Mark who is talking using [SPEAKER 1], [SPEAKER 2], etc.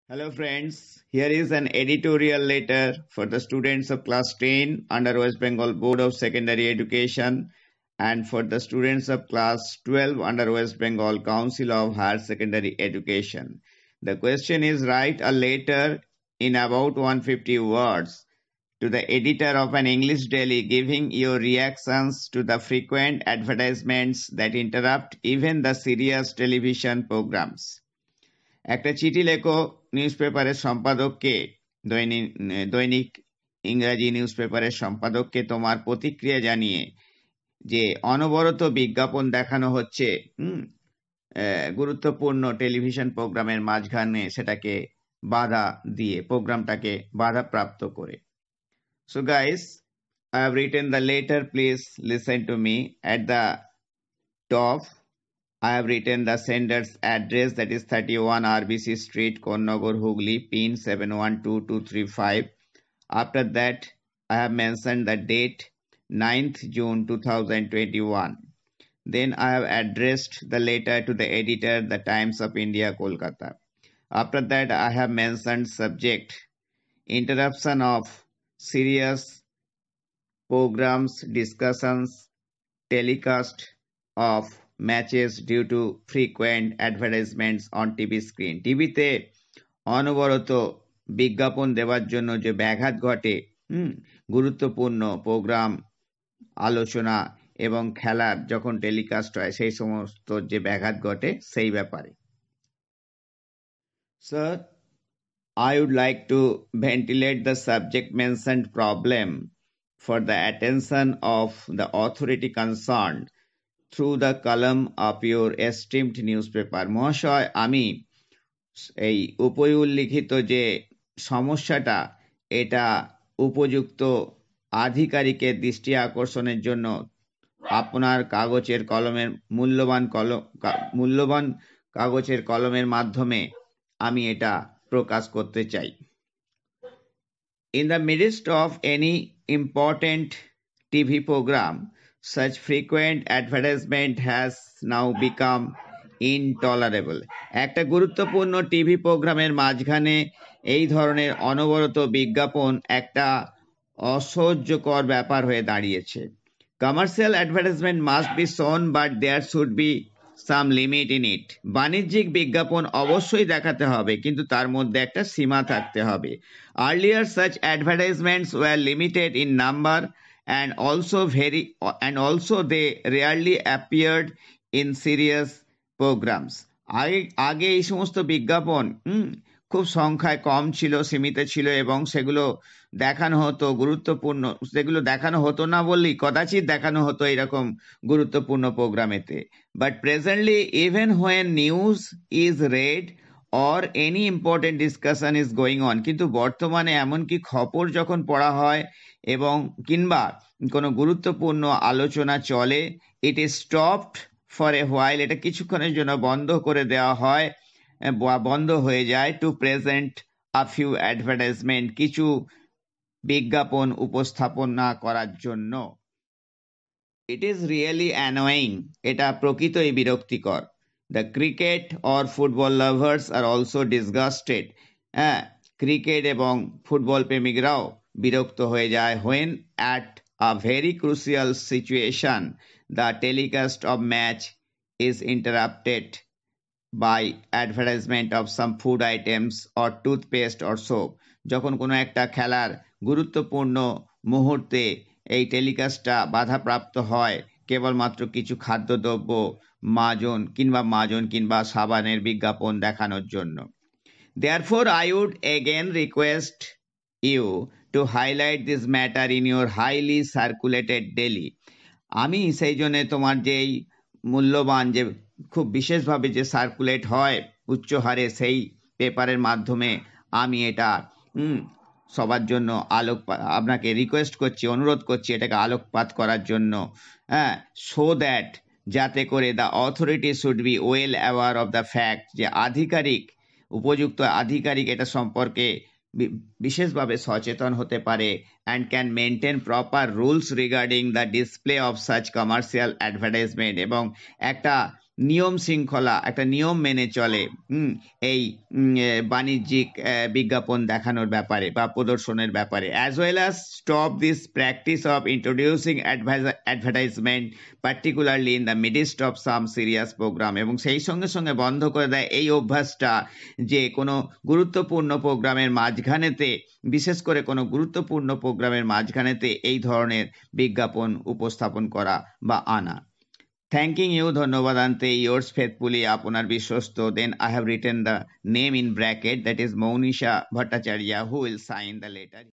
[SPEAKER 1] Hello friends, here is an editorial letter for the students of class 10 under West Bengal Board of Secondary Education and for the students of class 12 under West Bengal Council of Higher Secondary Education. The question is write a letter in about 150 words to the editor of an English daily giving your reactions to the frequent advertisements that interrupt even the serious television programs. একটা চিঠি লেখো নিউজপেপারের সম্পাদককে দৈনিক দৈনিক ইংরাজি নিউজপেপারের সম্পাদককে তোমার প্রতিক্রিয়া জানিয়ে যে অনবরত বিজ্ঞাপন দেখানো হচ্ছে গুরুত্বপূর্ণ টেলিভিশন প্রোগ্রামের মাঝখানে সেটাকে বাধা দিয়ে প্রোগ্রামটাকে বাধাপ্রাপ্ত করে So guys, I have written the letter. Please listen to me. At the top I have written the sender's address, that is 31 RBC Street, Konnagar, Hooghly, PIN 712235. After that, I have mentioned the date 9th June 2021. Then I have addressed the letter to the editor, The Times of India, Kolkata. After that, I have mentioned subject, interruption of serious programs, discussions, telecast of matches due to frequent advertisements on TV screen. টিভিতে অনবরত বিজ্ঞাপন দেওয়ার জন্য যে ব্যাঘাত ঘটে গুরুত্বপূর্ণ programme আলোচনা এবং খেলার যখন টেলিকাস্ট হয় সেই সমস্ত যে ব্যাঘাত ঘটে সেই ব্যাপারে Sir, I would like to ventilate the subject mentioned problem for the attention of the authority concerned through the column of your esteemed newspaper. মহাশয়, আমি এই উপরিউল্লিখিত যে সমস্যাটা এটা উপযুক্ত আধিকারিকের দৃষ্টি আকর্ষণের জন্য আপনার কাগজের কলমের মূল্যবান কাগজের কলমের মাধ্যমে আমি এটা প্রকাশ করতে চাই। In the midst of any important TV program, such frequent advertisement has now become intolerable. একটা গুরুত্বপূর্ণ টিভি প্রোগ্রামের মাঝখানে এই ধরনের অনবরত বিজ্ঞাপন একটা অসহ্যকর ব্যাপার হয়ে দাঁড়িয়েছে। Commercial advertisement must be shown, but there should be some limit in it. বাণিজ্যিক বিজ্ঞাপন অবশ্যই দেখাতে হবে, কিন্তু তার মধ্যে একটা সীমা থাকতে হবে। Earlier such advertisements were limited in number and also they rarely appeared in serious programs. আগে এই সমস্ত বিজ্ঞাপন খুব সংখ্যায় কম ছিল, সীমিত ছিল এবং সেগুলো দেখানো হতো গুরুত্বপূর্ণ, সেগুলো দেখানো হতো না বললেই কদাচিৎ দেখানো হতো এরকম গুরুত্বপূর্ণ প্রোগ্রামেতে। But presently even when news is read or any important discussion is going on, কিন্তু বর্তমানে এমনকি খবর যখন পড়া হয় এবং কিংবা কোনো গুরুত্বপূর্ণ আলোচনা চলে, it is stopped for a while, এটা কিছুক্ষণের জন্য বন্ধ করে দেওয়া হয় বা বন্ধ হয়ে যায় to present a few advertisement, কিছু বিজ্ঞাপন উপস্থাপনা করার জন্য। It is really annoying, এটা প্রকৃতই বিরক্তিকর। The cricket or football lovers are also disgusted. Cricket এবং ফুটবল প্রেমিকরাও বিরক্ত হয়ে যায় when at a very crucial situation the telecast of match is interrupted by advertisement of some food items or toothpaste or soap. যখন কোনো একটা খেলার গুরুত্বপূর্ণ মুহূর্তে এই টেলিকাস্টটা বাধাপ্রাপ্ত হয় কেবলমাত্র কিছু খাদ্যদ্রব্য মাজন কিংবা সাবানের বিজ্ঞাপন দেখানোর জন্য। Therefore, I would again request you to highlight this matter in your highly circulated daily. আমি সেই জন্য তোমার যেই মূল্যবান যে খুব বিশেষভাবে যে সার্কুলেট হয় উচ্চ হারে সেই পেপারের মাধ্যমে আমি এটা সবার জন্য আপনাকে রিকোয়েস্ট করছি, অনুরোধ করছি এটাকে আলোকপাত করার জন্য, সো দ্যাট যাতে করে the authority should be well aware of the fact, যে উপযুক্ত আধিকারিক এটা সম্পর্কে বিশেষভাবে সচেতন হতে পারে and can maintain proper rules regarding the display of such commercial advertisement, এবং একটা নিয়ম শৃঙ্খলা, একটা নিয়ম মেনে চলে এই বাণিজ্যিক বিজ্ঞাপন দেখানোর ব্যাপারে বা প্রদর্শনের ব্যাপারে, as well as stop this practice of introducing advertisement particularly in the midst of some serious program, এবং সেই সঙ্গে সঙ্গে বন্ধ করে দেয় এই অভ্যাসটা যে কোনো গুরুত্বপূর্ণ প্রোগ্রামের মাঝখানেতে, বিশেষ করে কোনো গুরুত্বপূর্ণ প্রোগ্রামের মাঝখানেতে এই ধরনের বিজ্ঞাপন উপস্থাপন করা বা আনা। Thanking you, ধন্যবাদ আনতে, yours faithfully, আপনার বিশ্বস্ত. Then I have written the name in bracket, that is Mounisha Bhattacharya, who will sign the letter.